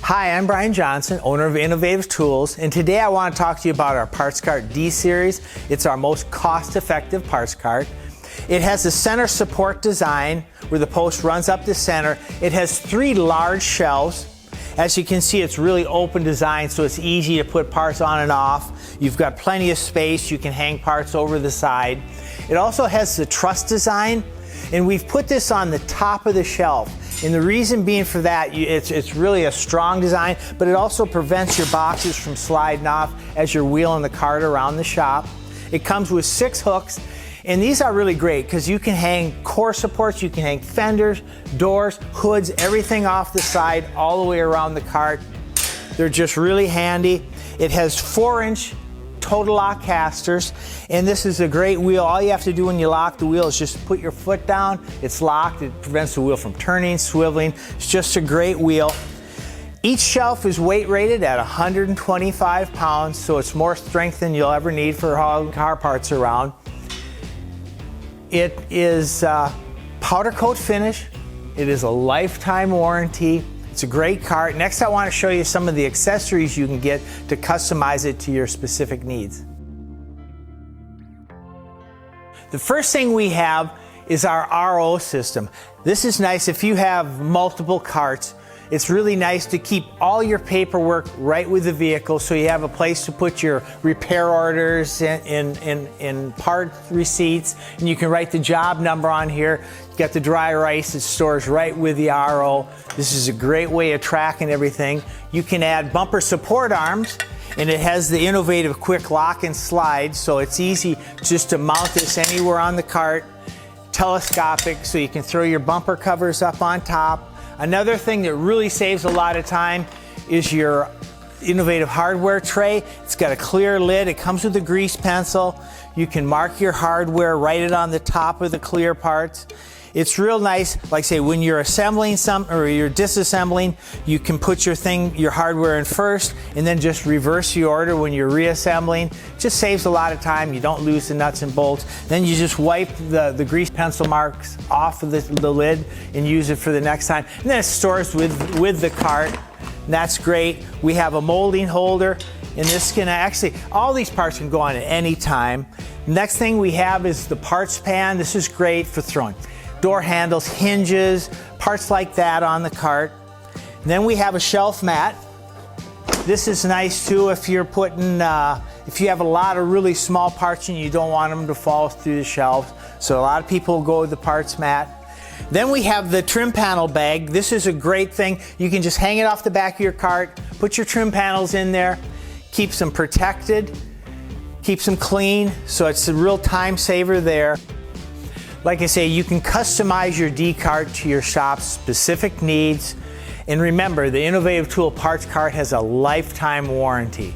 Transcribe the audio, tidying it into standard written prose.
Hi, I'm Brian Johnson, owner of Innovative Tools, and today I want to talk to you about our Parts Cart D-Series. It's our most cost-effective parts cart. It has a center support design where the post runs up the center. It has 3 large shelves. As you can see, it's really open design, so it's easy to put parts on and off. You've got plenty of space. You can hang parts over the side. It also has the truss design, and we've put this on the top of the shelf. And the reason being for that, it's really a strong design, but it also prevents your boxes from sliding off as you're wheeling the cart around the shop. It comes with 6 hooks, and these are really great because you can hang core supports, you can hang fenders, doors, hoods, everything off the side all the way around the cart. They're just really handy. It has 4-inch total lock casters, and this is a great wheel. All you have to do when you lock the wheel is just put your foot down. It's locked. It prevents the wheel from turning, swiveling. It's just a great wheel. Each shelf is weight rated at 125 pounds, so it's more strength than you'll ever need for hauling car parts around. It is powder coat finish. It is a lifetime warranty. It's a great cart. Next, I want to show you some of the accessories you can get to customize it to your specific needs. The first thing we have is our RO system. This is nice if you have multiple carts. It's really nice to keep all your paperwork right with the vehicle, so you have a place to put your repair orders in part receipts, and you can write the job number on here. You got the dry erase, it stores right with the RO. This is a great way of tracking everything. You can add bumper support arms, and it has the innovative quick lock and slide, so it's easy just to mount this anywhere on the cart. Telescopic, so you can throw your bumper covers up on top. Another thing that really saves a lot of time is your innovative hardware tray. It's got a clear lid. It comes with a grease pencil. You can mark your hardware, write it on the top of the clear parts. It's real nice, like say when you're assembling something or you're disassembling, you can put your hardware in first and then just reverse the order when you're reassembling. Just saves a lot of time. You don't lose the nuts and bolts. Then you just wipe the grease pencil marks off of the lid and use it for the next time. And then it stores with the cart. And that's great. We have a molding holder, and this can actually, all these parts can go on at any time. Next thing we have is the parts pan. This is great for throwing door handles, hinges, parts like that on the cart. And then we have a shelf mat. This is nice too if you're putting, if you have a lot of really small parts and you don't want them to fall through the shelves. So a lot of people go with the parts mat. Then we have the trim panel bag. This is a great thing. You can just hang it off the back of your cart, put your trim panels in there, keeps them protected, keeps them clean, so it's a real time saver there. Like I say, you can customize your D-Cart to your shop's specific needs. And remember, the Innovative Tool Parts Cart has a lifetime warranty.